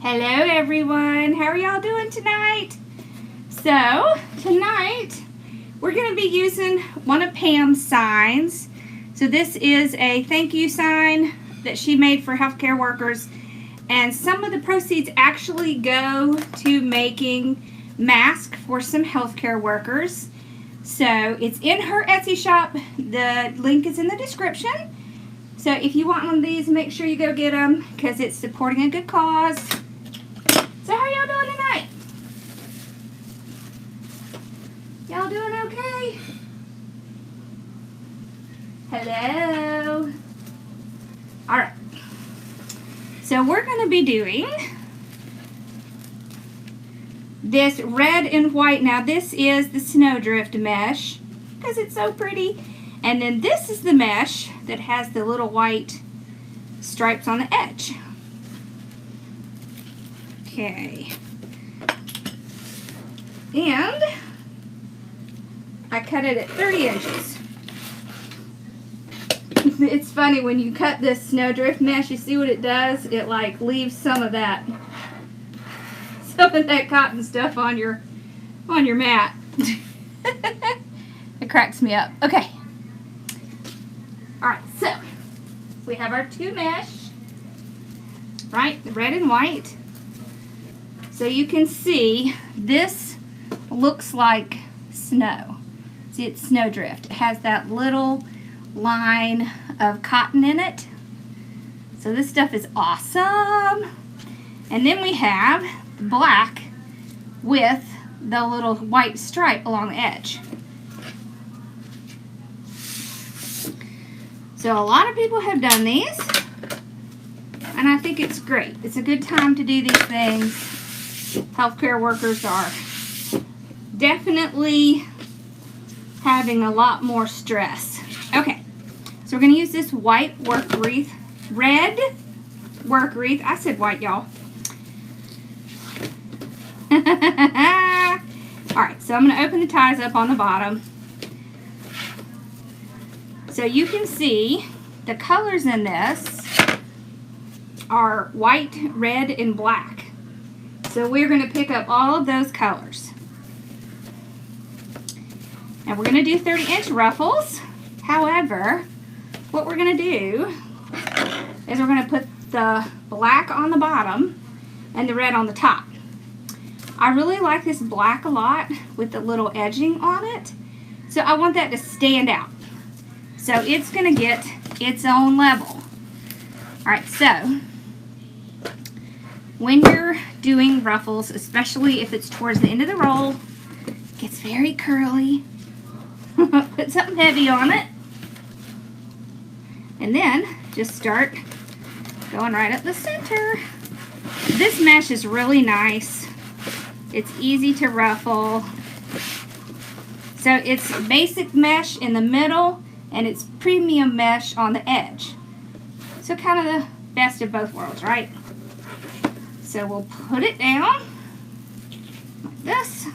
Hello everyone, how are y'all doing tonight? So tonight we're going to be using one of Pam's signs. So this is a thank you sign that she made for healthcare workers, and some of the proceeds actually go to making masks for some healthcare workers. So it's in her Etsy shop. The link is in the description. So if you want one of these, make sure you go get them because it's supporting a good cause. So how y'all doing tonight? Y'all doing okay? Hello. Alright. So we're going to be doing this red and white. Now this is the snowdrift mesh because it's so pretty. And then this is the mesh that has the little white stripes on the edge. Okay. And I cut it at 30 inches. It's funny when you cut this snowdrift mesh, you see what it does? It like leaves some of that cotton stuff on your mat. It cracks me up. Okay. Alright, so we have our two mesh, right? The red and white. So you can see this looks like snow. See, it's snowdrift. It has that little line of cotton in it. So this stuff is awesome. And then we have black with the little white stripe along the edge. So a lot of people have done these, and I think it's great. It's a good time to do these things. Healthcare workers are definitely having a lot more stress. Okay, so we're going to use this white work wreath, red work wreath. I said white, y'all. Alright, so I'm going to open the ties up on the bottom. So you can see the colors in this are white, red, and black. So we're going to pick up all of those colors. And we're going to do 30-inch ruffles. However, what we're going to do is we're going to put the black on the bottom and the red on the top. I really like this black a lot with the little edging on it. So I want that to stand out. So it's going to get its own level. Alright, so when you're doing ruffles, especially if it's towards the end of the roll, it gets very curly. Put something heavy on it. And then just start going right up the center. This mesh is really nice. It's easy to ruffle. So it's basic mesh in the middle, and it's premium mesh on the edge. So kind of the best of both worlds, right? So we'll put it down like this.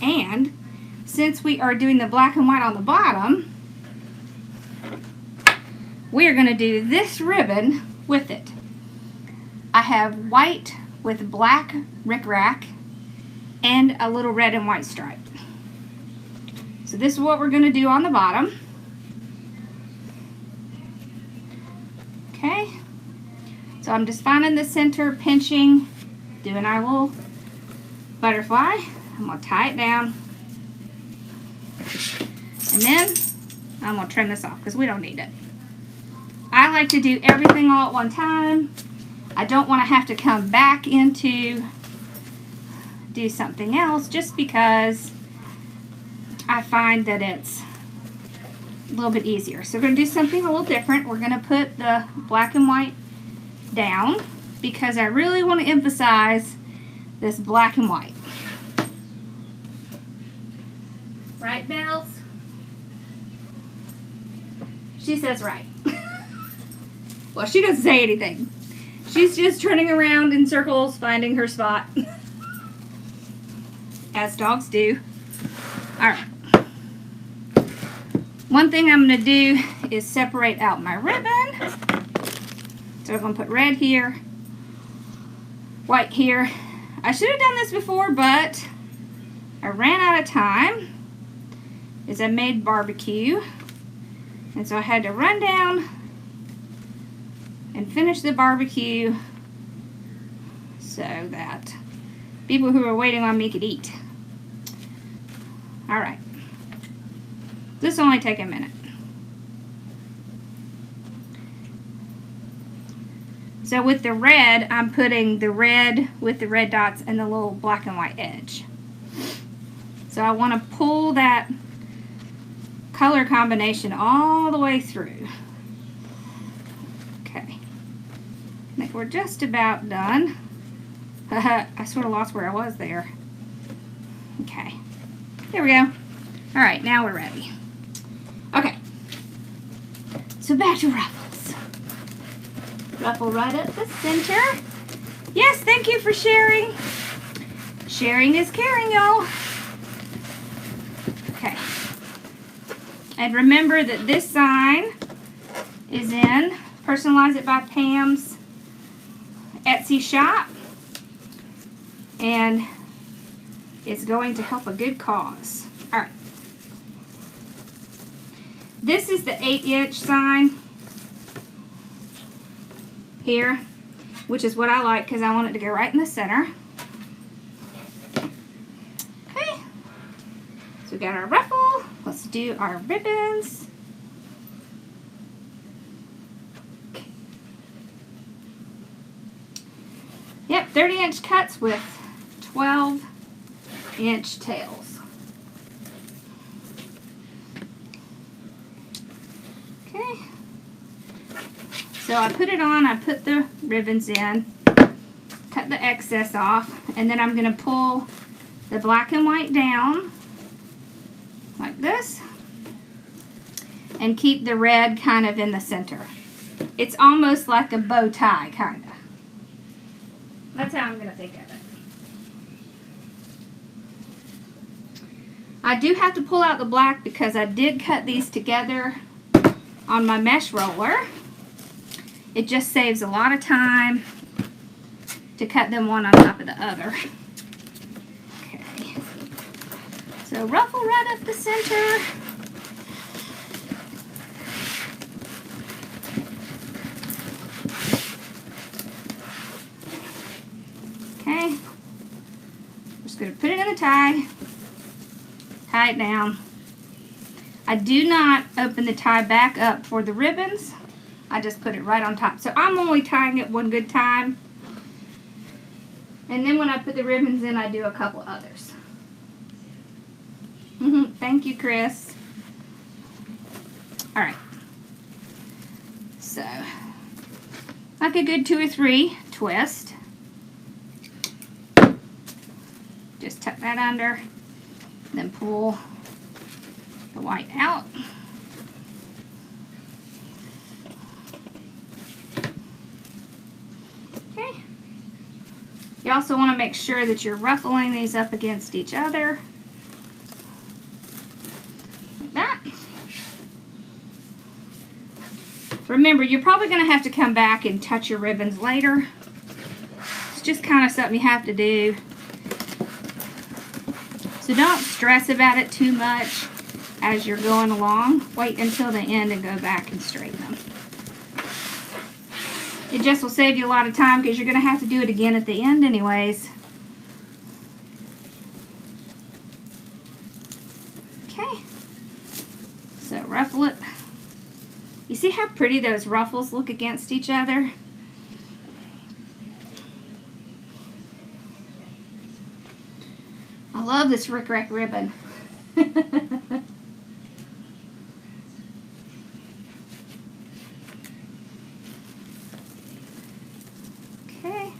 And since we are doing the black and white on the bottom, we're going to do this ribbon with it. I have white with black rickrack and a little red and white stripe. So this is what we're going to do on the bottom. Okay. So I'm just finding the center, pinching, doing our little butterfly. I'm going to tie it down. And then I'm going to trim this off because we don't need it. I like to do everything all at one time. I don't want to have to come back into do something else just because I find that it's a little bit easier. So we're going to do something a little different. We're going to put the black and white down because I really want to emphasize this black and white. Right, Bells? She says right. Well, she doesn't say anything. She's just turning around in circles, finding her spot. As dogs do. Alright. One thing I'm going to do is separate out my ribbon. So I'm going to put red here white here. I should have done this before, but I ran out of time as I made barbecue. And so I had to run down and finish the barbecue so that people who were waiting on me could eat. Alright. This will only take a minute. So with the red, I'm putting the red with the red dots and the little black and white edge. So I want to pull that color combination all the way through. Okay. I think we're just about done. I sort of lost where I was there. Okay. There we go. Alright, now we're ready. Okay. So back to Ruffles. Ruffle right up the center. Yes, thank you for sharing. Sharing is caring, y'all. Okay. And remember that this sign is in Personalize It by Pam's Etsy shop. And it's going to help a good cause. Alright. This is the 8-inch sign here, which is what I like because I want it to go right in the center. Okay. So we got our ruffle. Let's do our ribbons. Okay. Yep, 30-inch cuts with 12-inch tails. Okay. So I put it on, I put the ribbons in, cut the excess off, and then I'm going to pull the black and white down like this and keep the red kind of in the center. It's almost like a bow tie, kind of. That's how I'm going to think of it. I do have to pull out the black because I did cut these together on my mesh roller. It just saves a lot of time to cut them one on top of the other. Okay. So ruffle right up the center. Okay. Just going to put it in a tie. Tie it down. I do not open the tie back up for the ribbons. I just put it right on top. So I'm only tying it one good time. And then when I put the ribbons in, I do a couple others. Thank you, Chris. Alright. So, like a good 2 or 3 twist. Just tuck that under. Then pull the white out. Okay. You also want to make sure that you're ruffling these up against each other. Like that. Remember, you're probably going to have to come back and touch your ribbons later. It's just kind of something you have to do. So don't stress about it too much as you're going along. Wait until the end and go back and straighten them. It just will save you a lot of time because you're going to have to do it again at the end anyways. Okay. So ruffle it. You see how pretty those ruffles look against each other? I love this Rick Rack ribbon. Okay.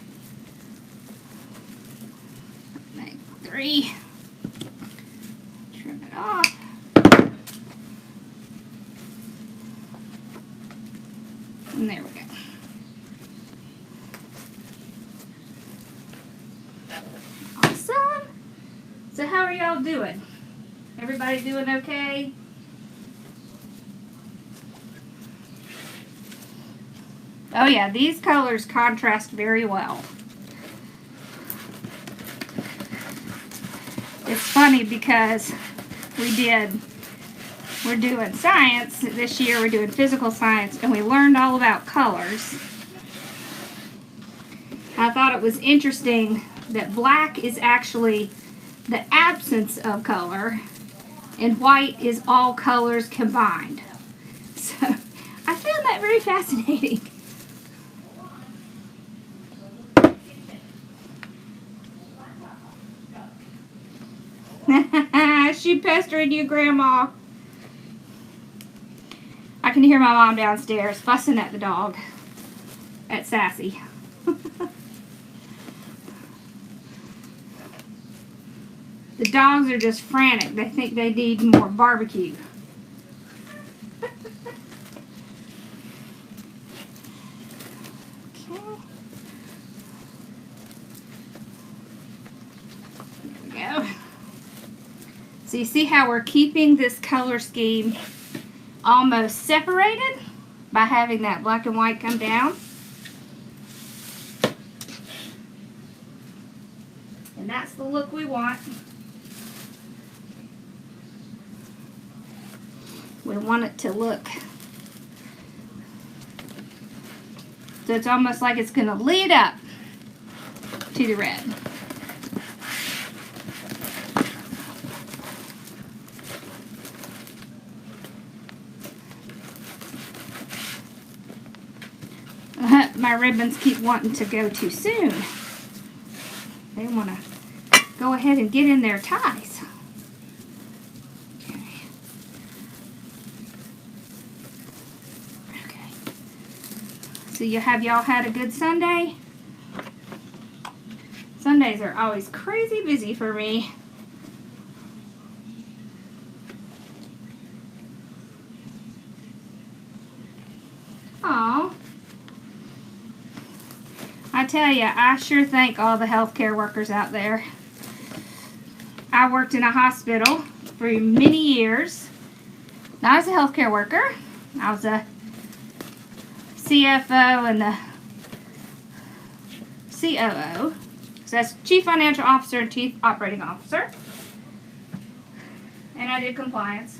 Make 3. Trim it off. And there we go. Awesome. So how are y'all doing? Everybody doing okay? Oh yeah, these colors contrast very well. funny because we're doing science this year, we're doing physical science, and we learned all about colors. I thought it was interesting that black is actually the absence of color, and white is all colors combined. So I found that very fascinating. She pestering you, Grandma. I can hear my mom downstairs fussing at the dog, at Sassy. The dogs are just frantic. They think they need more barbecue. Okay. There we go. So you see how we're keeping this color scheme almost separated by having that black and white come down. And that's the look we want. We want it to look so it's almost like it's going to lead up to the red. My ribbons keep wanting to go too soon. They want to go ahead and get in their ties. Okay. So y'all had a good Sunday? Sundays are always crazy busy for me. Aw. I tell you, I sure thank all the healthcare workers out there. I worked in a hospital for many years. Now, I was a healthcare worker. I was a CFO and the COO. So that's Chief Financial Officer and Chief Operating Officer. And I did compliance.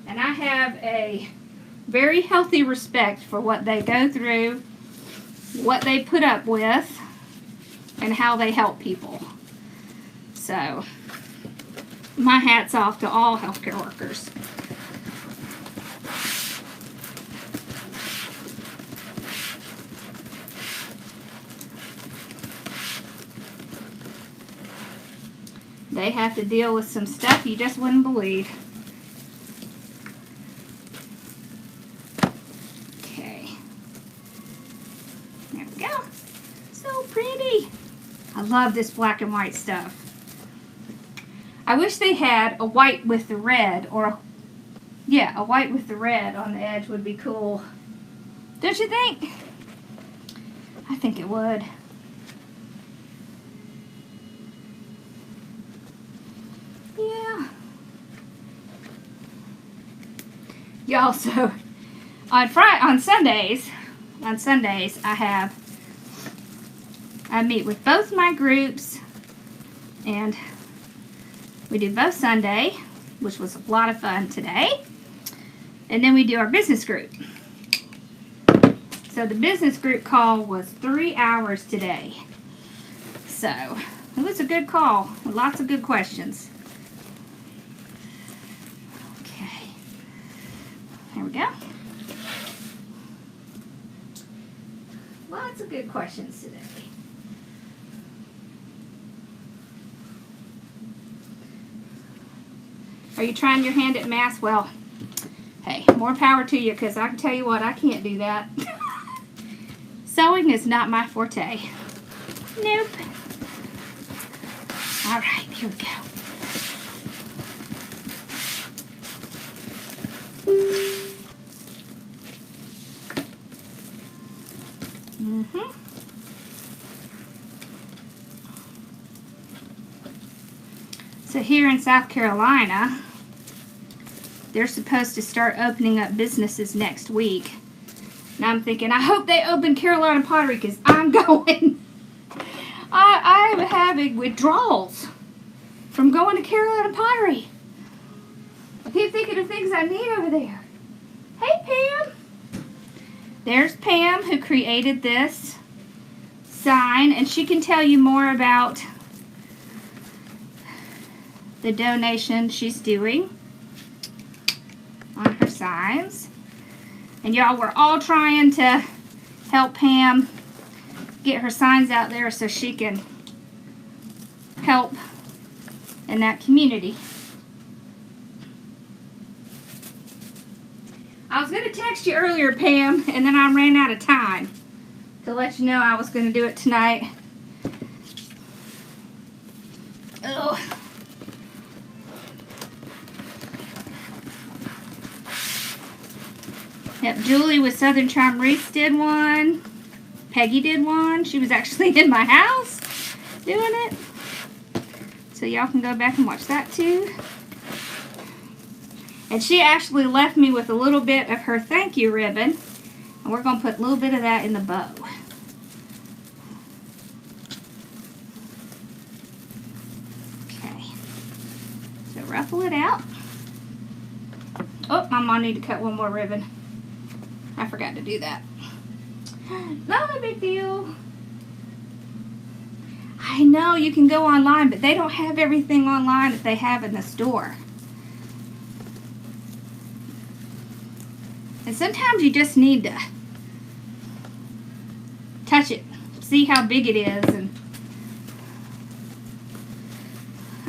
And I have a very healthy respect for what they go through, what they put up with, and how they help people. So, my hat's off to all healthcare workers. They have to deal with some stuff you just wouldn't believe. I love this black and white stuff. I wish they had a white with the red, or a white with the red on the edge would be cool. Don't you think? I think it would. Yeah. Y'all, so on Sundays I meet with both my groups, and we do both Sunday, which was a lot of fun today, and then we do our business group. So the business group call was 3 hours today. So it was a good call with lots of good questions. Okay, there we go. Lots of good questions today. Are you trying your hand at math? Well, hey, more power to you, because I can tell you what, I can't do that. Sewing is not my forte. Nope. All right, here we go. So here in South Carolina, they're supposed to start opening up businesses next week. And I'm thinking, I hope they open Carolina Pottery, because I'm going. I'm having withdrawals. from going to Carolina Pottery. I keep thinking of things I need over there. Hey, Pam. There's Pam, who created this sign, and she can tell you more about the donation she's doing on her signs. And y'all, we're all trying to help Pam get her signs out there so she can help in that community. I was going to text you earlier, Pam, and then I ran out of time to let you know I was going to do it tonight. Ugh. Yep, Julie with Southern Charm Wreath did one. Peggy did one. She was actually in my house doing it. So y'all can go back and watch that too. And she actually left me with a little bit of her thank you ribbon. And we're going to put a little bit of that in the bow. Okay. So ruffle it out. Oh, Mama, I need to cut one more ribbon. I forgot to do that. Not a big deal. I know you can go online, but they don't have everything online that they have in the store. And sometimes you just need to touch it, see how big it is, and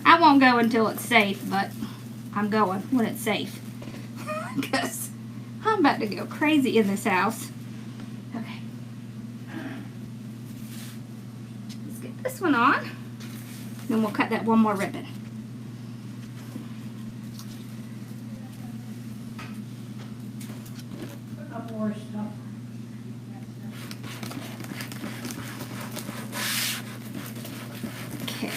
I won't go until it's safe, but I'm going when it's safe. Because I'm about to go crazy in this house. Okay. Let's get this one on. Then we'll cut that one more ribbon. Okay.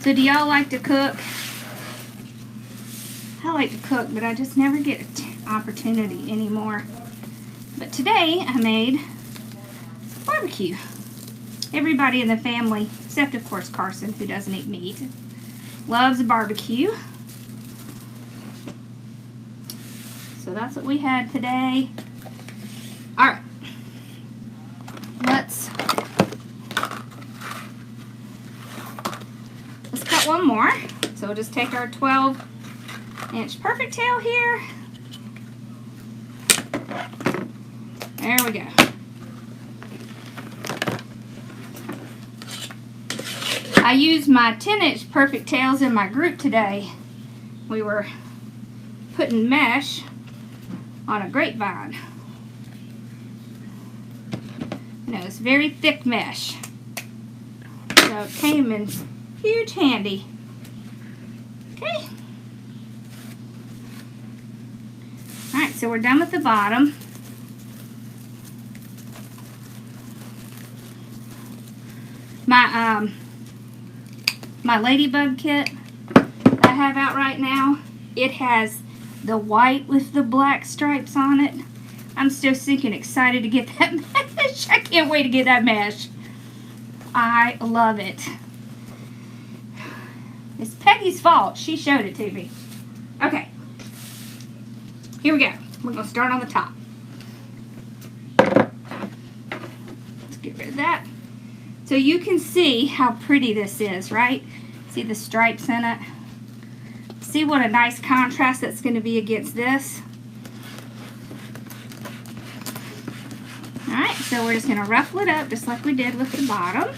So do y'all like to cook? I like to cook, but I just never get an opportunity anymore. But today I made barbecue. Everybody in the family, except of course Carson, who doesn't eat meat, loves barbecue. So that's what we had today. Alright. Let's cut one more. So we'll just take our 12-inch perfect tail here. There we go. I used my 10-inch perfect tails in my group today. We were putting mesh on a grapevine. You know, it's very thick mesh. So it came in huge handy. Okay. Alright, so we're done with the bottom. My ladybug kit that I have out right now, it has the white with the black stripes on it. I'm still sinking excited to get that mesh. I can't wait to get that mesh. I love it. It's Peggy's fault. She showed it to me. Okay. Here we go. We're going to start on the top. Let's get rid of that. So you can see how pretty this is, right? See the stripes in it? See what a nice contrast that's going to be against this. Alright, so we're just going to ruffle it up just like we did with the bottom.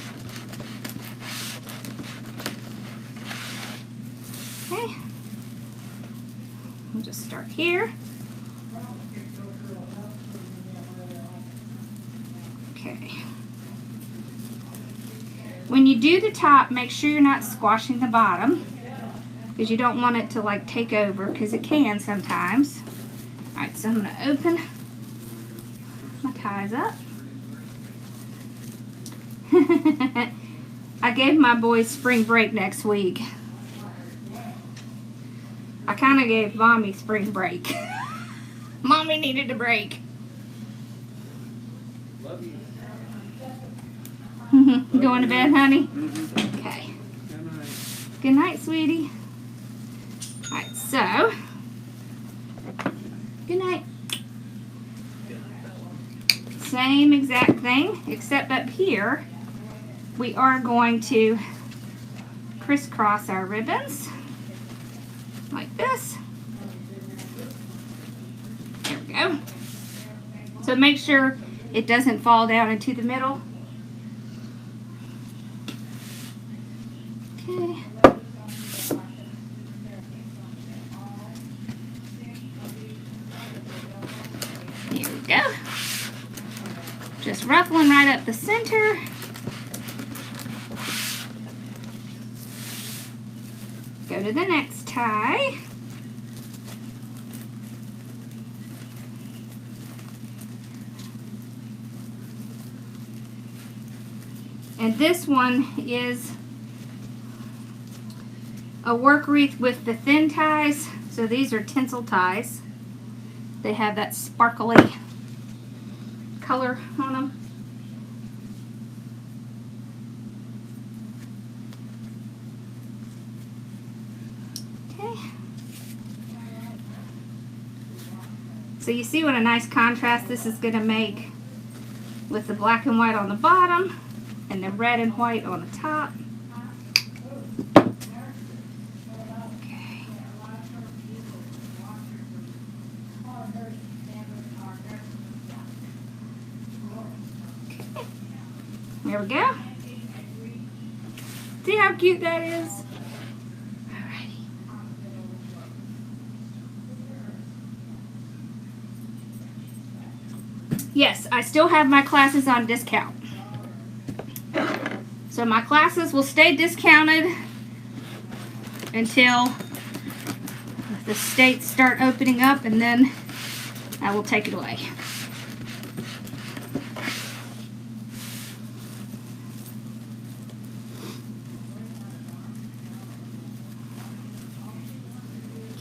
Okay. We'll just start here. Okay. When you do the top, make sure you're not squashing the bottom, because you don't want it to like take over, because it can sometimes. Alright, so I'm going to open my ties up. I gave my boys spring break next week. I kind of gave Mommy spring break. Mommy needed a break. Love you. Going to bed, honey? Okay. Good night, sweetie. Alright, so, good night. Same exact thing, except up here, we are going to crisscross our ribbons, like this. There we go. So make sure it doesn't fall down into the middle. Okay. Here we go. Just ruffling right up the center. Go to the next tie. And this one is a work wreath with the thin ties. So these are tinsel ties. They have that sparkly color on them. Okay. So you see what a nice contrast this is going to make with the black and white on the bottom and the red and white on the top. Okay. There we go. See how cute that is? Alrighty. Yes, I still have my classes on discount. So my classes will stay discounted until the states start opening up, and then I will take it away.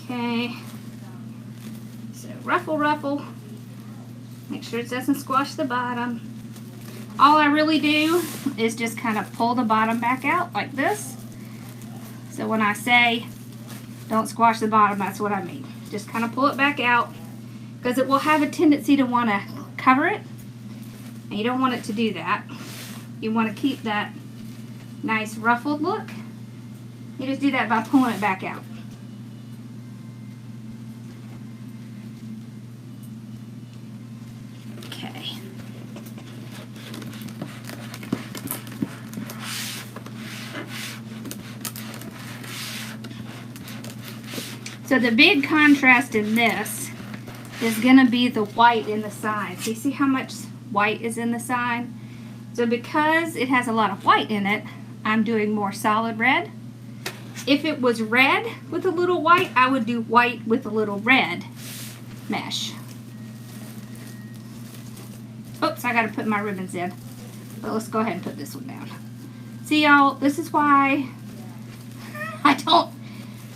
Okay, so ruffle, make sure it doesn't squash the bottom. All I really do is just kind of pull the bottom back out like this. So when I say don't squash the bottom, that's what I mean. Just kind of pull it back out, because it will have a tendency to want to cover it, and you don't want it to do that. You want to keep that nice ruffled look. You just do that by pulling it back out. Okay. So the big contrast in this is going to be the white in the sign. So you see how much white is in the sign? So because it has a lot of white in it, I'm doing more solid red. If it was red with a little white, I would do white with a little red mesh. Oops, I got to put my ribbons in. But let's go ahead and put this one down. See y'all, this is why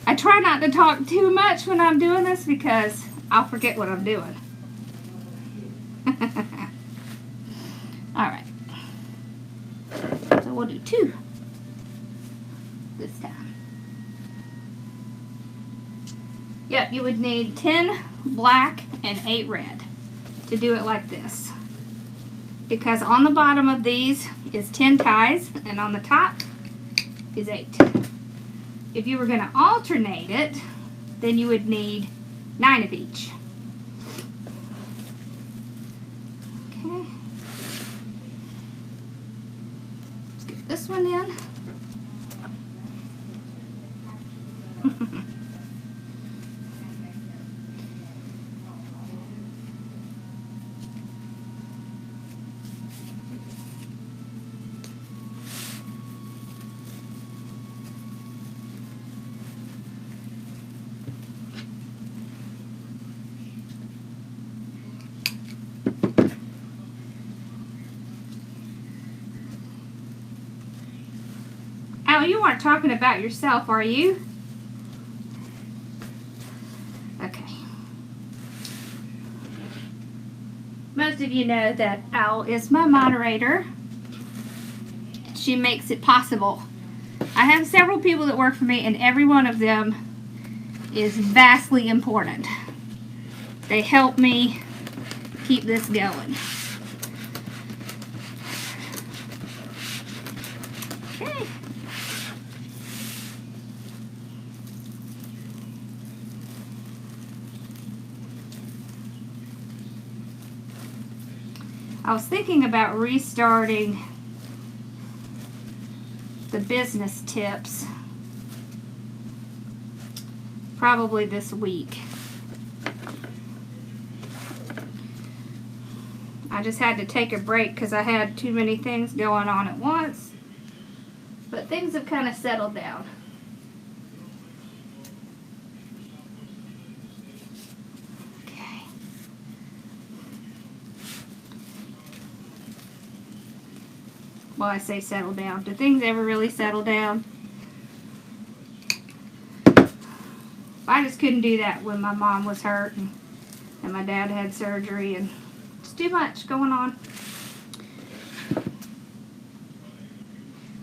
I try not to talk too much when I'm doing this, because I'll forget what I'm doing. Alright. So we'll do 2 this time. Yep, you would need 10 black and 8 red to do it like this. Because on the bottom of these is 10 ties, and on the top is 8. If you were going to alternate it, then you would need 9 of each. Okay. Let's get this one in. Oh, you aren't talking about yourself, are you? Okay. Most of you know that Owl is my moderator. She makes it possible I have several people that work for me, and every one of them is vastly important. They help me keep this going. Okay. I was thinking about restarting the business tips probably this week. I just had to take a break because I had too many things going on at once, but things have kind of settled down. Okay. Well, I say settle down. Do things ever really settle down? I just couldn't do that when my mom was hurt and my dad had surgery, and it's too much going on.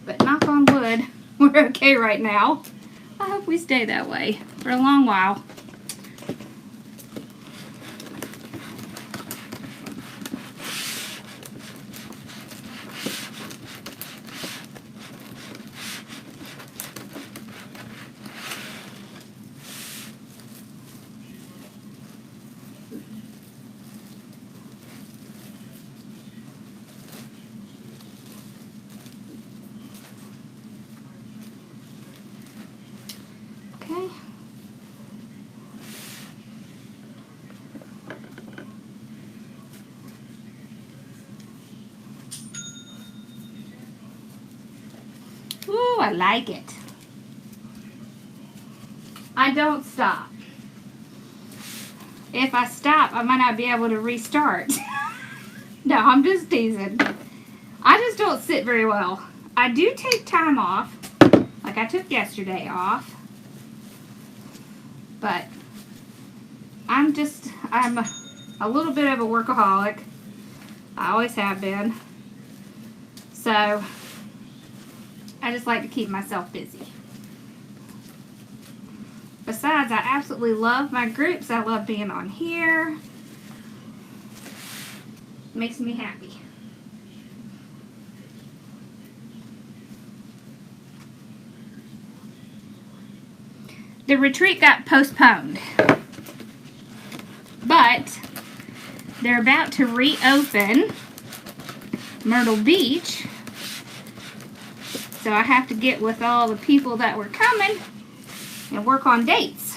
But knock on wood, we're okay right now. I hope we stay that way for a long while. Okay. Ooh, I like it. I don't stop. If I stop, I might not be able to restart. No, I'm just teasing. I just don't sit very well. I do take time off, like I took yesterday off. But I'm a little bit of a workaholic. I always have been. So I just like to keep myself busy. Besides, I absolutely love my groups. I love being on here. Makes me happy. The retreat got postponed, but they're about to reopen Myrtle Beach, so I have to get with all the people that were coming and work on dates.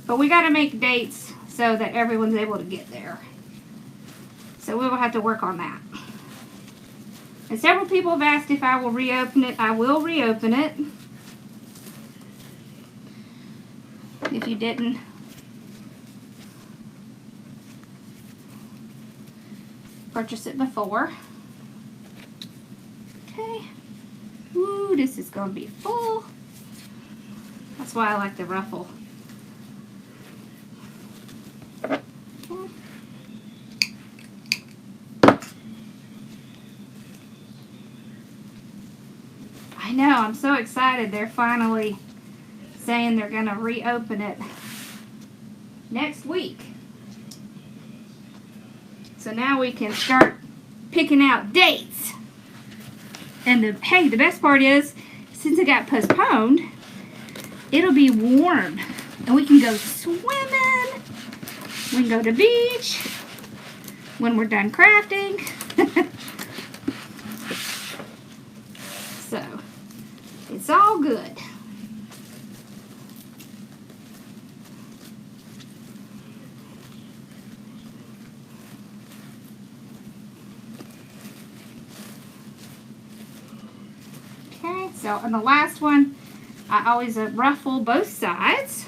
But we got to make dates so that everyone's able to get there. So we will have to work on that. And several people have asked if I will reopen it. I will reopen it. If you didn't purchase it before. Okay. Ooh, this is going to be full. That's why I like the Ruffle. Okay. I know, I'm so excited. They're finally saying they're going to reopen it next week. So now we can start picking out dates. And hey, the best part is, since it got postponed, it'll be warm. And we can go swimming. We can go to the beach when we're done crafting. So, it's all good. So on the last one, I always ruffle both sides.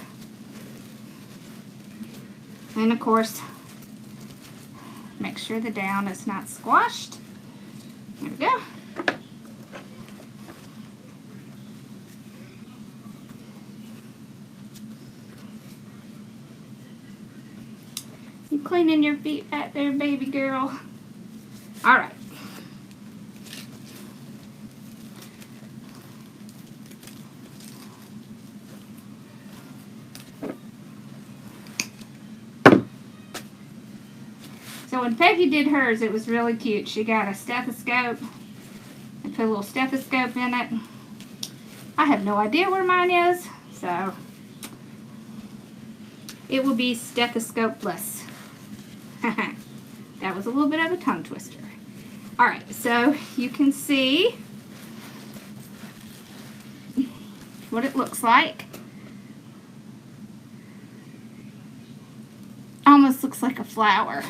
And of course, make sure the down is not squashed. There we go. You cleaning your feet back there, baby girl? All right. So when Peggy did hers, it was really cute. She got a stethoscope and put a little stethoscope in it. I have no idea where mine is, so it will be stethoscopeless. That was a little bit of a tongue twister. Alright, so you can see what it looks like. Almost looks like a flower.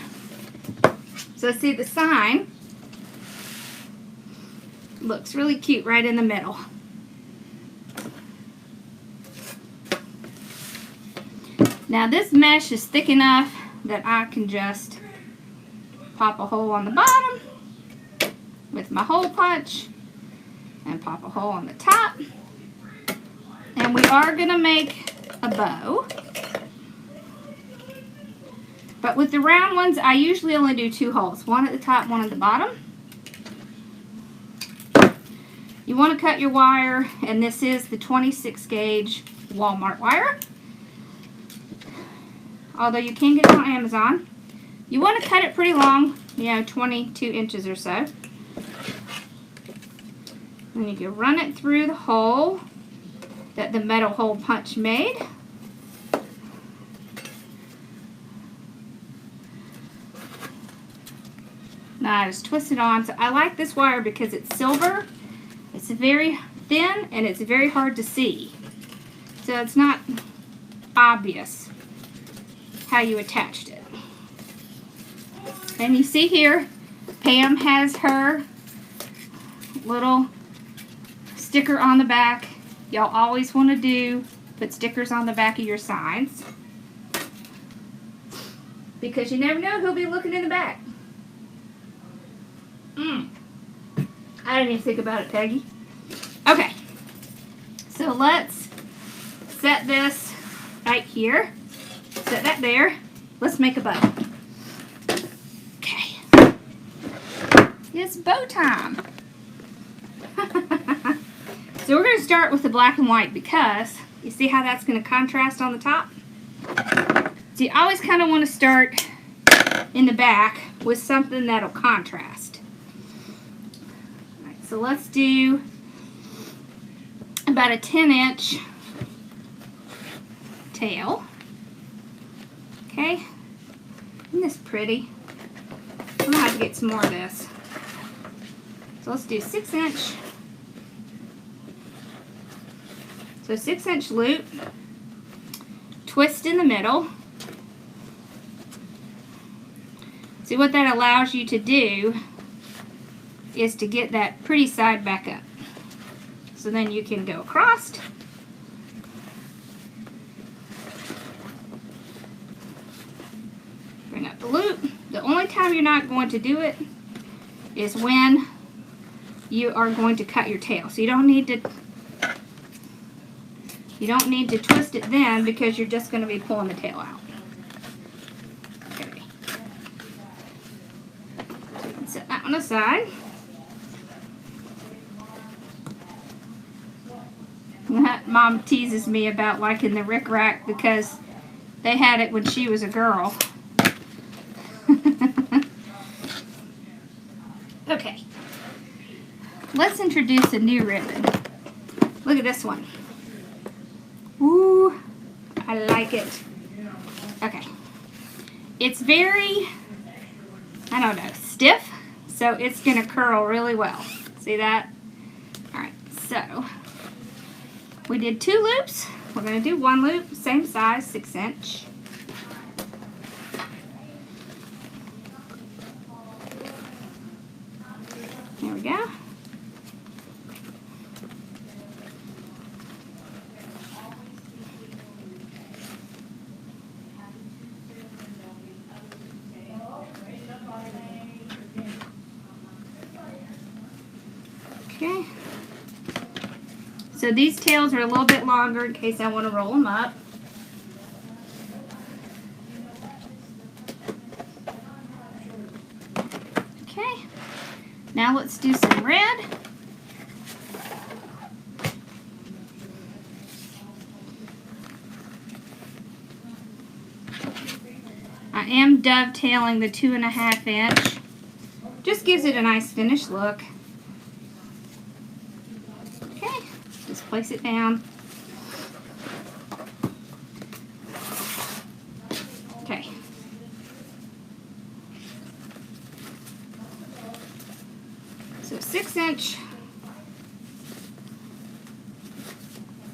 So see, the sign looks really cute right in the middle. Now this mesh is thick enough that I can just pop a hole on the bottom with my hole punch and pop a hole on the top. And we are going to make a bow. But with the round ones, I usually only do 2 holes. One at the top, one at the bottom. You want to cut your wire, and this is the 26 gauge Walmart wire. Although you can get it on Amazon. You want to cut it pretty long, 22 inches or so. And you can run it through the hole that the metal hole punch made. Now I just twist it on. So I like this wire because it's silver. It's very thin and it's very hard to see. So it's not obvious how you attached it. And you see here, Pam has her little sticker on the back. Y'all always want to put stickers on the back of your signs, because you never know who'll be looking in the back. I didn't even think about it, Peggy. Okay, so let's set this right here. Set that there. Let's make a bow. Okay. It's bow time. So we're going to start with the black and white, because you see how that's going to contrast on the top? So you always kind of want to start in the back with something that'll contrast. All right, so let's do about a 10-inch tail. Okay, isn't this pretty? I'm gonna have to get some more of this. So let's do 6-inch. So 6-inch loop, twist in the middle. See, what that allows you to do is to get that pretty side back up. So then you can go across. Bring up the loop. The only time you're not going to do it is when you are going to cut your tail. So you don't need to twist it then, because you're just going to be pulling the tail out. Okay. So you can set that one aside. Mom teases me about liking the rickrack because they had it when she was a girl. Okay, let's introduce a new ribbon. Look at this one. Ooh, I like it. Okay, it's very, I don't know, stiff, so it's going to curl really well. See that? Alright, so we did 2 loops. We're going to do 1 loop, same size, 6-inch. There we go. Okay. So these tails are a little bit longer in case I want to roll them up. Okay. Now let's do some red. I am dovetailing the 2.5 inch. Just gives it a nice finished look. Okay, just place it down. Okay. So 6 inch.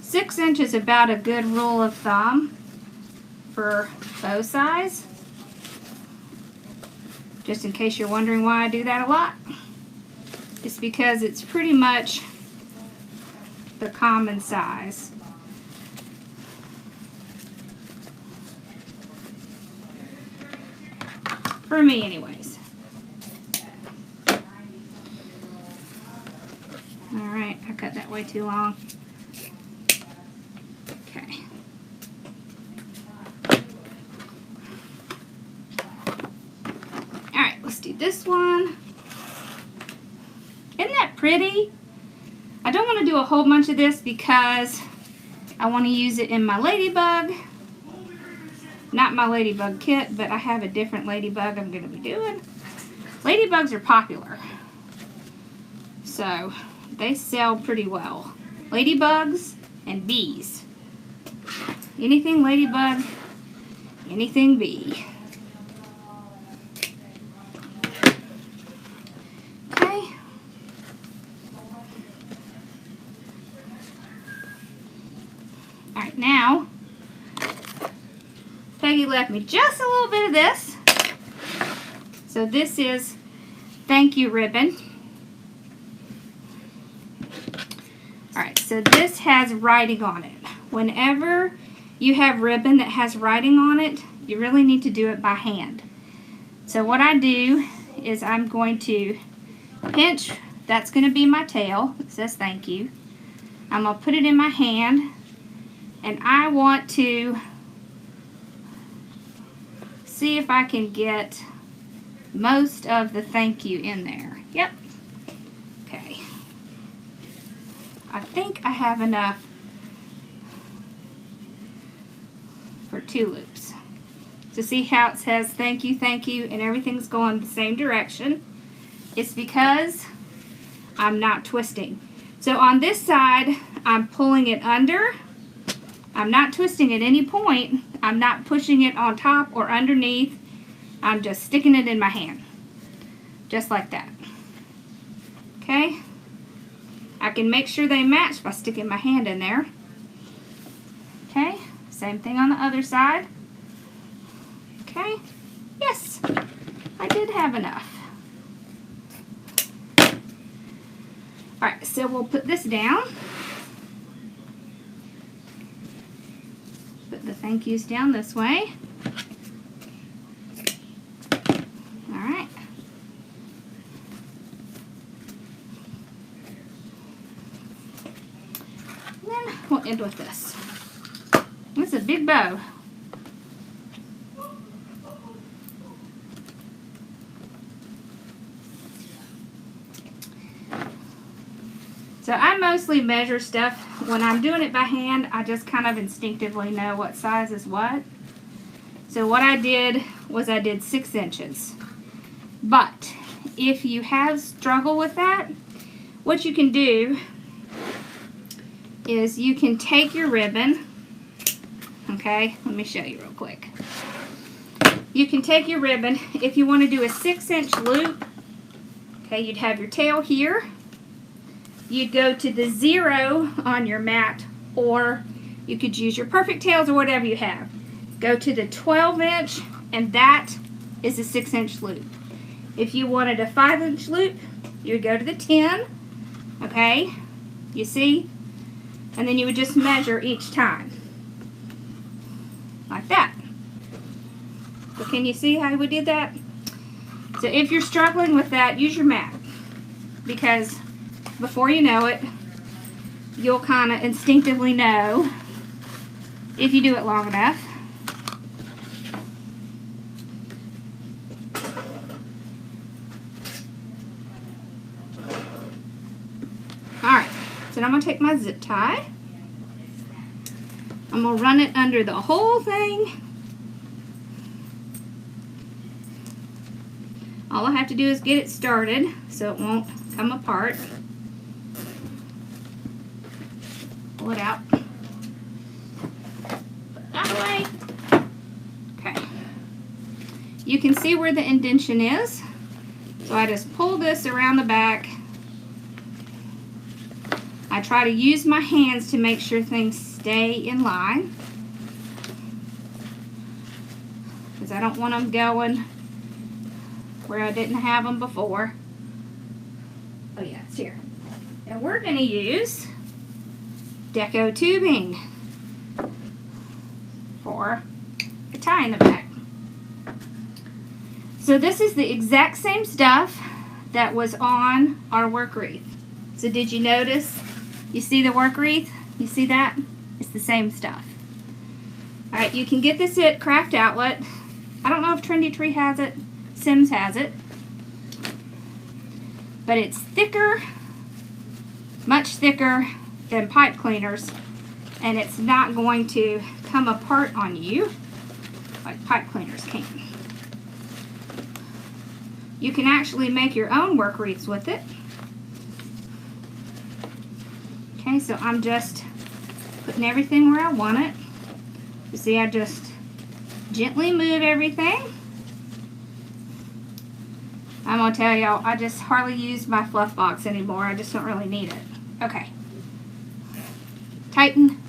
6 inch is about a good rule of thumb for bow size. Just in case you're wondering why I do that a lot. It's because it's pretty much the common size. For me anyways. Alright, I cut that way too long. Okay. Alright, let's do this one. Isn't that pretty? I don't want to do a whole bunch of this because I want to use it in my ladybug. Not my ladybug kit, but I have a different ladybug I'm going to be doing. Ladybugs are popular. So, they sell pretty well. Ladybugs and bees. Anything ladybug, anything bee. Okay. Alright, now, Peggy left me just a little bit of this. So this is thank you ribbon. Alright, so this has writing on it. Whenever you have ribbon that has writing on it, you really need to do it by hand. So what I do is I'm going to pinch, that's going to be my tail, it says thank you. I'm going to put it in my hand, and I want to see if I can get most of the thank you in there. Yep. Okay. I think I have enough for 2 loops. So see how it says thank you, and everything's going the same direction? It's because I'm not twisting. So on this side, I'm pulling it under. I'm not twisting at any point. I'm not pushing it on top or underneath. I'm just sticking it in my hand. Just like that. Okay? I can make sure they match by sticking my hand in there. Okay? Same thing on the other side. Okay? Yes, I did have enough. Alright, so we'll put this down. Put the thank yous down this way. Alright. Then we'll end with this. It's a big bow. So I mostly measure stuff. When I'm doing it by hand, I just kind of instinctively know what size is what. So what I did was I did 6 inches. But if you have struggle with that, what you can do is you can take your ribbon. Okay, let me show you real quick. You can take your ribbon. If you want to do a 6-inch loop, okay, you'd have your tail here. You'd go to the 0 on your mat, or you could use your perfect tails or whatever you have. Go to the 12-inch, and that is a 6-inch loop. If you wanted a 5-inch loop, you would go to the 10, okay, you see? And then you would just measure each time. Like that. So can you see how we did that? So if you're struggling with that, use your mat. Because before you know it, you'll kind of instinctively know if you do it long enough. Alright, so now I'm going to take my zip tie. I'm going to run it under the whole thing. All I have to do is get it started so it won't come apart. Pull it out. Put that away. Okay. You can see where the indentation is. So I just pull this around the back. I try to use my hands to make sure things stay in line, because I don't want them going where I didn't have them before. Oh yeah, it's here. And we're going to use deco tubing for a tie in the back. So this is the exact same stuff that was on our work wreath. So did you notice? You see the work wreath? You see that? It's the same stuff. Alright, you can get this at Craft Outlet. I don't know if Trendy Tree has it. Sims has it. But it's thicker, much thicker than pipe cleaners. And it's not going to come apart on you like pipe cleaners can. You can actually make your own work wreaths with it. Okay, so I'm just putting everything where I want it. You see, I just gently move everything. I'm going to tell y'all, I just hardly use my fluff box anymore. I just don't really need it. Okay. Tighten.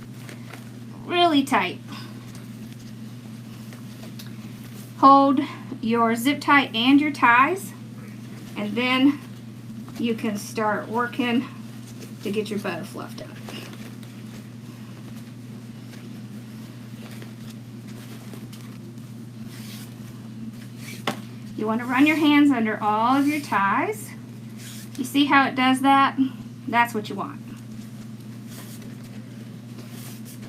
Really tight. Hold your zip tie and your ties, and then you can start working to get your bow fluffed up. You want to run your hands under all of your ties. You see how it does that? That's what you want.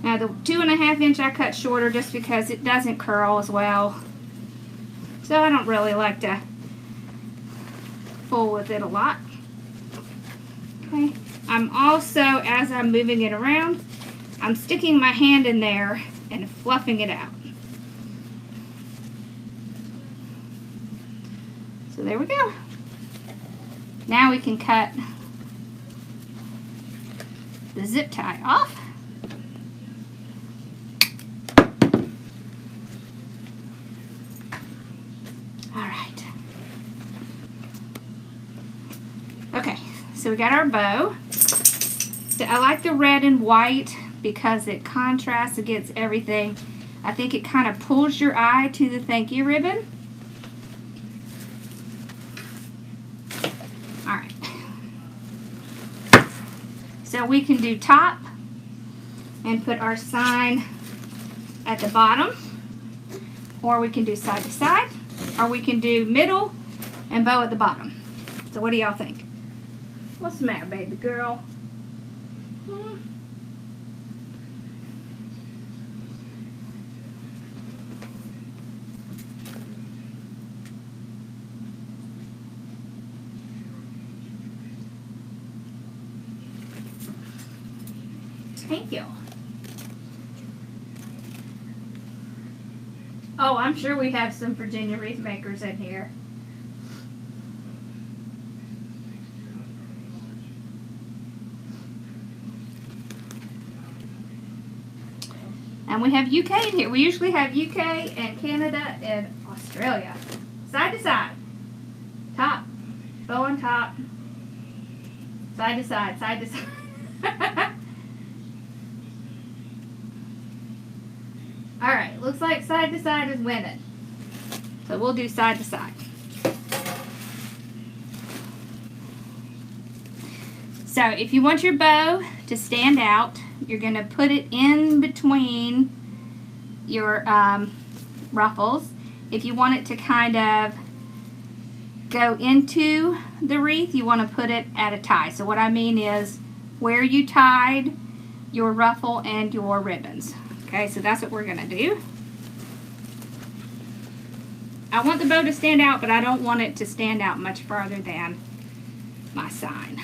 Now the 2.5 inch I cut shorter just because it doesn't curl as well. So I don't really like to fool with it a lot. Okay. I'm also, as I'm moving it around, I'm sticking my hand in there and fluffing it out. So there we go. Now we can cut the zip tie off. Alright. Okay, so we got our bow. So I like the red and white because it contrasts against everything. I think it kind of pulls your eye to the thank you ribbon. Alright. So we can do top and put our sign at the bottom, or we can do side to side, or we can do middle and bow at the bottom. So what do y'all think? What's the matter, baby girl? Thank you. Oh, I'm sure we have some Virginia wreath makers in here. And we have UK in here. We usually have UK and Canada and Australia. Side to side. Top. Bow on top. Side to side. Side to side. Alright, looks like side to side is winning. So we'll do side to side. So if you want your bow to stand out, you're going to put it in between your ruffles. If you want it to kind of go into the wreath, you want to put it at a tie. So what I mean is where you tied your ruffle and your ribbons. Okay, so that's what we're going to do. I want the bow to stand out, but I don't want it to stand out much farther than my sign.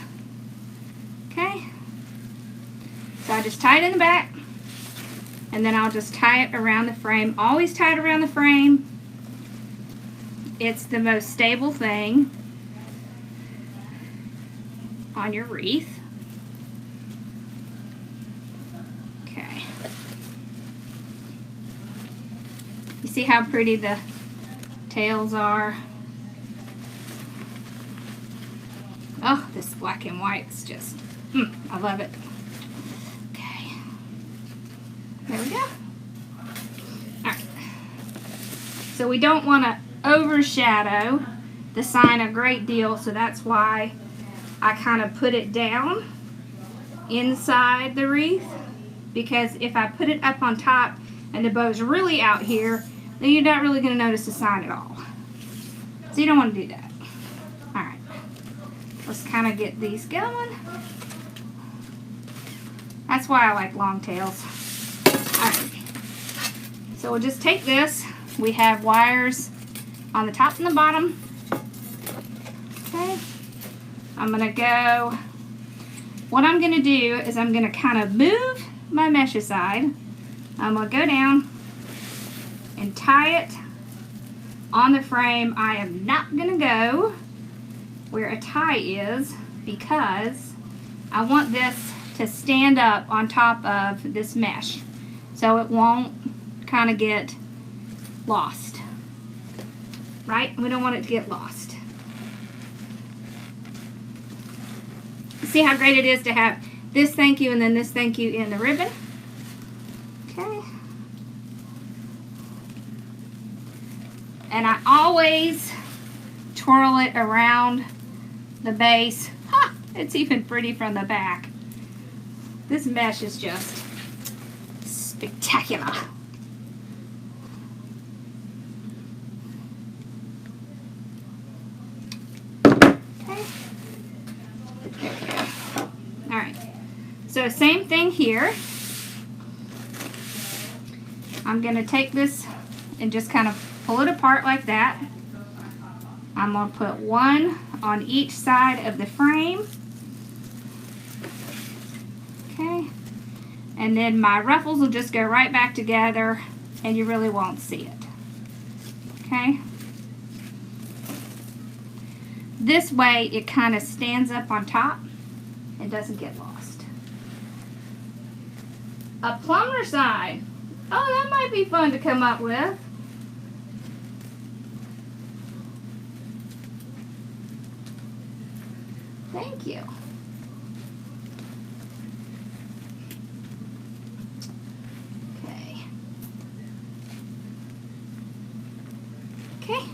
Okay, so I just tie it in the back, and then I'll just tie it around the frame. Always tie it around the frame, it's the most stable thing on your wreath. Okay. You see how pretty the tails are? Oh, this black and white's just, I love it. Okay. There we go. Alright. So we don't want to overshadow the sign a great deal, so that's why I kind of put it down inside the wreath, because if I put it up on top and the bow's really out here, then you're not really going to notice the sign at all. So you don't want to do that. Alright. Let's kind of get these going. That's why I like long tails. Alright. So we'll just take this. We have wires on the top and the bottom. Okay. I'm going to go, what I'm going to do is I'm going to kind of move my mesh aside. I'm going to go down and tie it on the frame. I am not going to go where a tie is because I want this to stand up on top of this mesh so it won't kind of get lost. Right? We don't want it to get lost. See how great it is to have this thank you and then this thank you in the ribbon? Okay. And I always twirl it around the base. Ha! It's even pretty from the back. This mesh is just spectacular. Okay. Alright. So same thing here. I'm going to take this and just kind of pull it apart like that. I'm going to put one on each side of the frame. Okay. And then my ruffles will just go right back together and you really won't see it. Okay. This way it kind of stands up on top and doesn't get lost. A plumber sign. Oh, that might be fun to come up with. Thank you. Okay. Okay.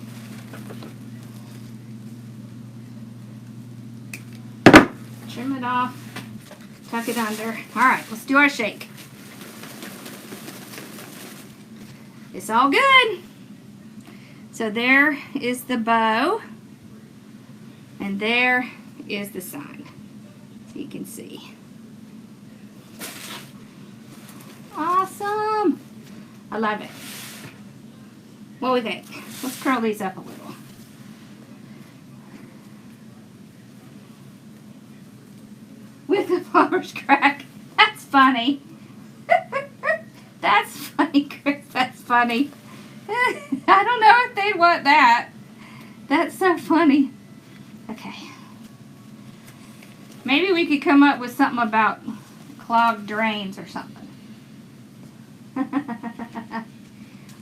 Trim it off. Tuck it under. All right, let's do our shake. It's all good. So there is the bow. And there is the sign. So you can see. Awesome. I love it. What do we think? Let's curl these up a little. With the plumber's crack. That's funny. That's funny, Chris. That's funny. I don't know if they'd want that. That's so funny. Okay. Maybe we could come up with something about clogged drains or something.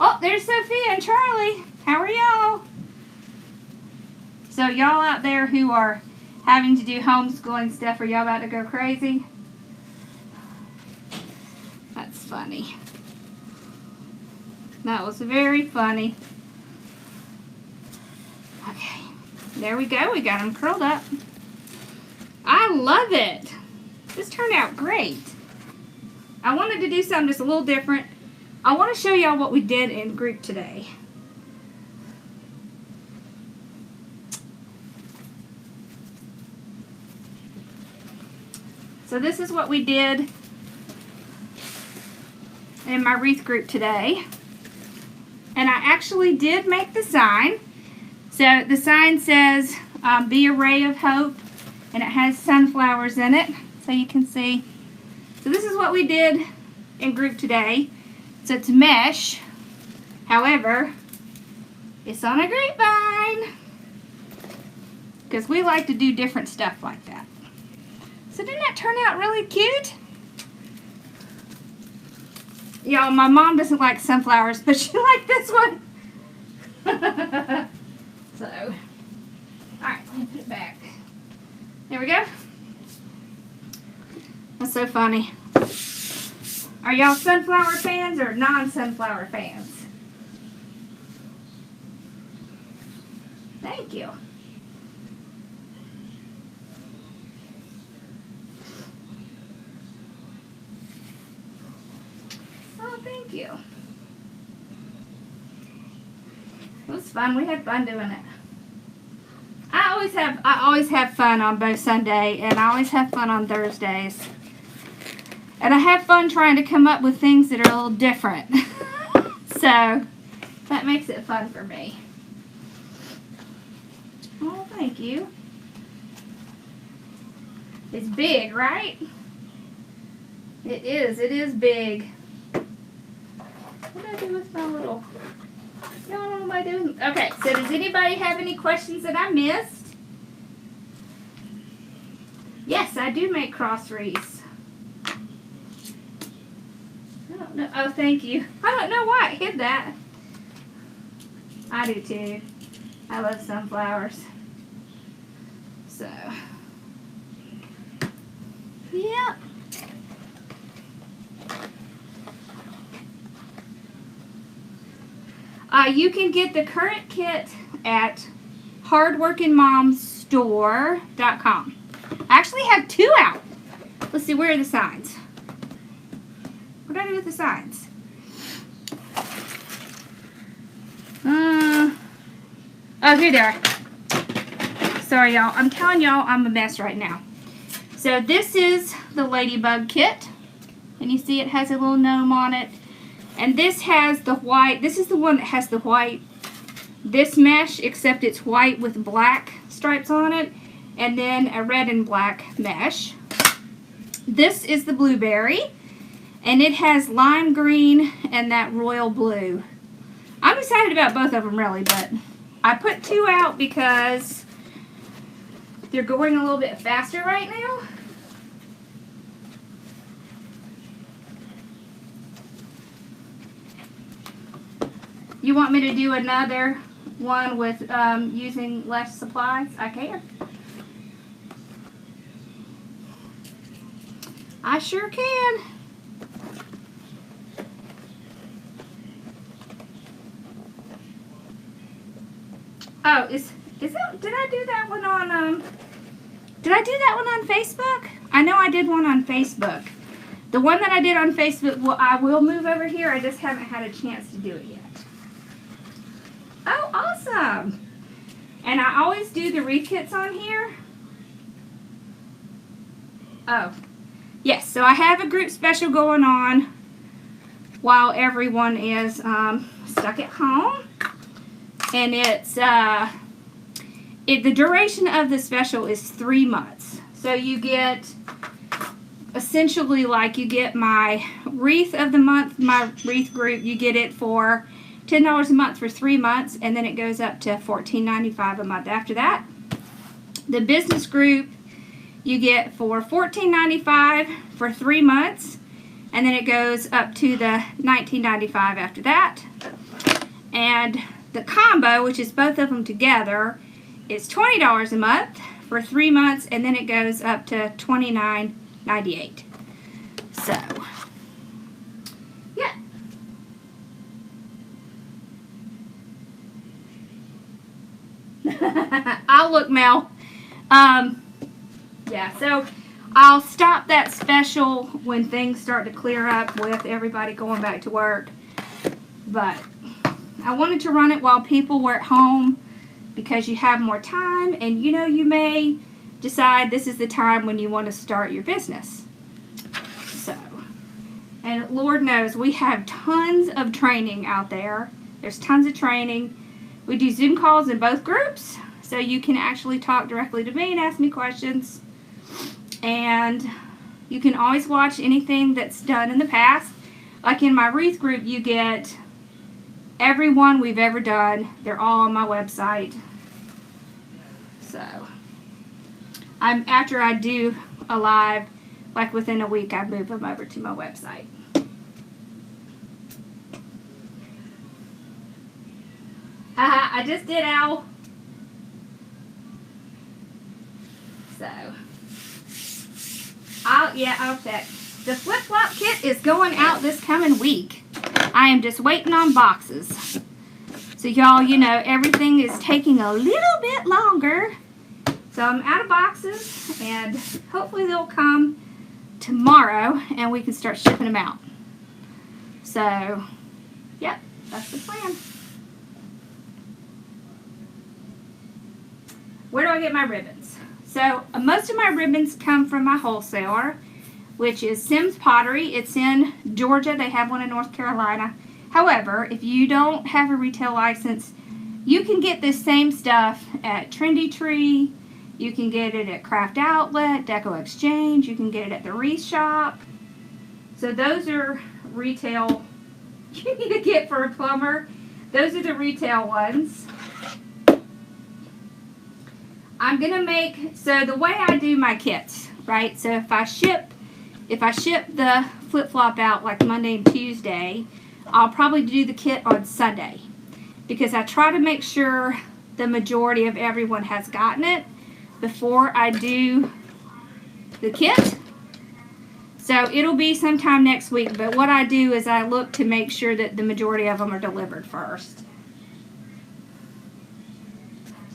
Oh, there's Sophia and Charlie. How are y'all? So y'all out there who are having to do homeschooling stuff, are y'all about to go crazy? That's funny. That was very funny. Okay, there we go. We got them curled up. I love it. This turned out great. I wanted to do something just a little different. I want to show y'all what we did in group today. So this is what we did in my wreath group today. And I actually did make the sign. So the sign says, be a ray of hope. And it has sunflowers in it, so you can see. So this is what we did in group today. So it's mesh. However, It's on a grapevine. Because we like to do different stuff like that. So didn't that turn out really cute? Y'all, my mom doesn't like sunflowers, but she liked this one. So, alright, let me put it back. There we go. That's so funny. Are y'all sunflower fans or non-sunflower fans? Thank you. Oh, thank you. It was fun. We had fun doing it. I always have fun on both Sunday and I always have fun on Thursdays. And I have fun trying to come up with things that are a little different. So, that makes it fun for me. Oh, thank you. It's big, right? It is big. What did I do with my little... No, I don't know what I do. Okay, so does anybody have any questions that I missed? Yes, I do make cross wreaths. I don't know. Oh, thank you. I don't know why it hid that. I do too. I love sunflowers. So, yeah. You can get the current kit at hardworkingmomstore.com. I actually have 2 out. Let's see, where are the signs? What did I do with the signs? Oh, here they are. Sorry, y'all. I'm telling y'all I'm a mess right now. So this is the ladybug kit. And you see it has a little gnome on it. And this has the white, this is the one that has the white, this mesh, except it's white with black stripes on it, and then a red and black mesh. This is the blueberry, and it has lime green and that royal blue. I'm excited about both of them really, but I put 2 out because they're going a little bit faster right now. You want me to do another one with using less supplies? I can. I sure can. Oh, is that, did I do that one on, did I do that one on Facebook? I know I did one on Facebook. The one that I did on Facebook, well, I will move over here. I just haven't had a chance to do it yet. Oh, awesome. And I always do the wreath kits on here. Oh, yes. So I have a group special going on while everyone is stuck at home. And it's, the duration of the special is 3 months. So you get, essentially, like you get my wreath of the month, my wreath group, you get it for $10 a month for 3 months, and then it goes up to $14.95 a month after that. The business group you get for $14.95 for 3 months, and then it goes up to the $19.95 after that. And the combo, which is both of them together, is $20 a month for 3 months, and then it goes up to $29.98. So, yeah. I'll look, Mel. Yeah, so I'll stop that special when things start to clear up with everybody going back to work. But I wanted to run it while people were at home because you have more time, and you know, you may decide this is the time when you want to start your business. So, and Lord knows we have tons of training out there. There's tons of training. We do Zoom calls in both groups, so you can actually talk directly to me and ask me questions. And you can always watch anything that's done in the past. Like in my wreath group, you get every one we've ever done. They're all on my website. So, after I do a live, like within a week, I move them over to my website. I just did, Owl. So, I'll check. The flip-flop kit is going out this coming week. I am just waiting on boxes. So y'all, you know, everything is taking a little bit longer. So I'm out of boxes, and hopefully they'll come tomorrow and we can start shipping them out. So, yep, that's the plan. Where do I get my ribbons? So most of my ribbons come from my wholesaler, which is Sims Pottery. It's in Georgia. They have one in North Carolina. However, if you don't have a retail license, you can get this same stuff at Trendy Tree. You can get it at Craft Outlet, Deco Exchange. You can get it at the Wreath Shop. So those are retail. You need to get for a plumber. Those are the retail ones. I'm gonna make, so the way I do my kits, right? So if I ship the flip-flop out like Monday and Tuesday, I'll probably do the kit on Sunday, because I try to make sure the majority of everyone has gotten it before I do the kit. So it'll be sometime next week, but what I do is I look to make sure that the majority of them are delivered first,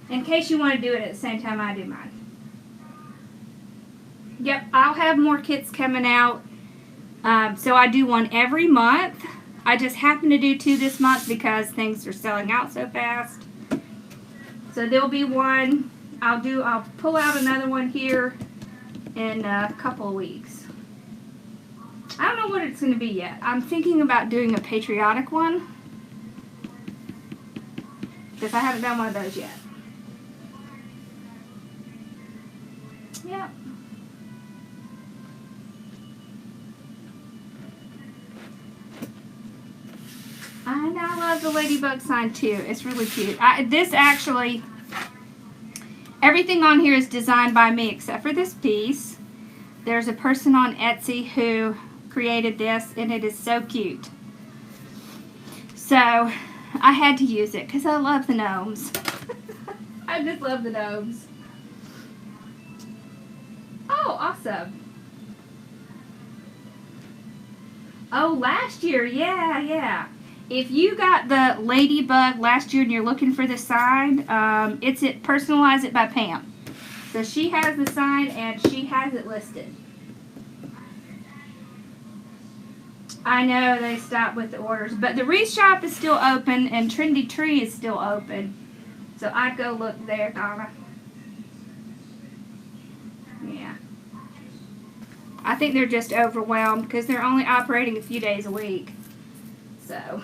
in case you want to do it at the same time I do mine. Yep, I'll have more kits coming out. So I do one every month. I just happen to do 2 this month because things are selling out so fast. So there'll be one. I'll pull out another one here in a couple of weeks. I don't know what it's going to be yet. I'm thinking about doing a patriotic one, because I haven't done one of those yet. Yep. I love the ladybug sign too. It's really cute. This actually, everything on here is designed by me except for this piece. There's a person on Etsy who created this, and it is so cute. So I had to use it because I love the gnomes. I just love the gnomes. Oh, awesome. Oh, last year, yeah. If you got the ladybug last year and you're looking for the sign, it's at Personalize It by Pam. So she has the sign and she has it listed. I know they stopped with the orders, but the Wreath Shop is still open and Trendy Tree is still open. So I'd go look there, Donna. Yeah. I think they're just overwhelmed because they're only operating a few days a week. So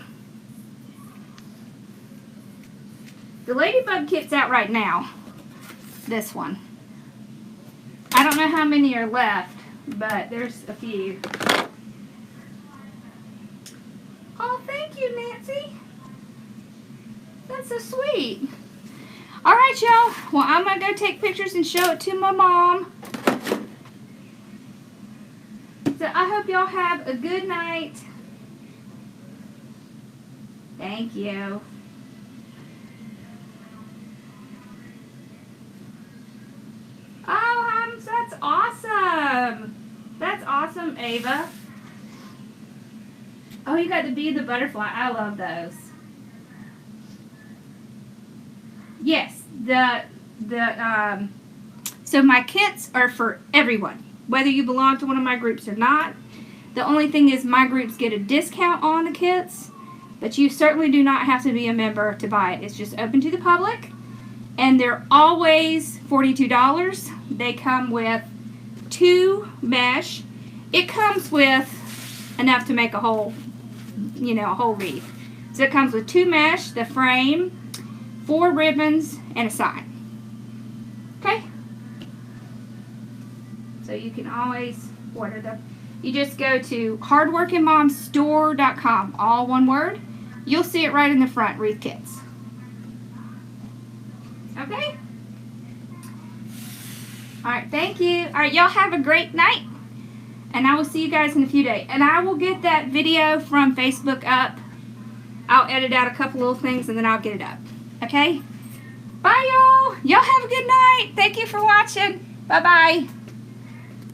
the ladybug kit's out right now. This one. I don't know how many are left, but there's a few. Oh, thank you, Nancy. That's so sweet. All right, y'all. Well, I'm going to go take pictures and show it to my mom. So I hope y'all have a good night. Thank you. Oh, that's awesome. That's awesome, Ava. Oh, you got the bee and the butterfly. I love those. Yes, so my kits are for everyone, whether you belong to one of my groups or not. The only thing is my groups get a discount on the kits, but you certainly do not have to be a member to buy it. It's just open to the public, and they're always $42. They come with 2 mesh. It comes with enough to make a whole, a whole wreath. So it comes with 2 mesh, the frame, 4 ribbons, and a sign. Okay? So you can always order them. You just go to hardworkingmomstore.com, all one word, you'll see it right in the front, wreath kits. Okay? Alright, thank you. Alright, y'all have a great night. And I will see you guys in a few days. And I will get that video from Facebook up. I'll edit out a couple little things and then I'll get it up. Okay? Bye, y'all. Y'all have a good night. Thank you for watching. Bye-bye.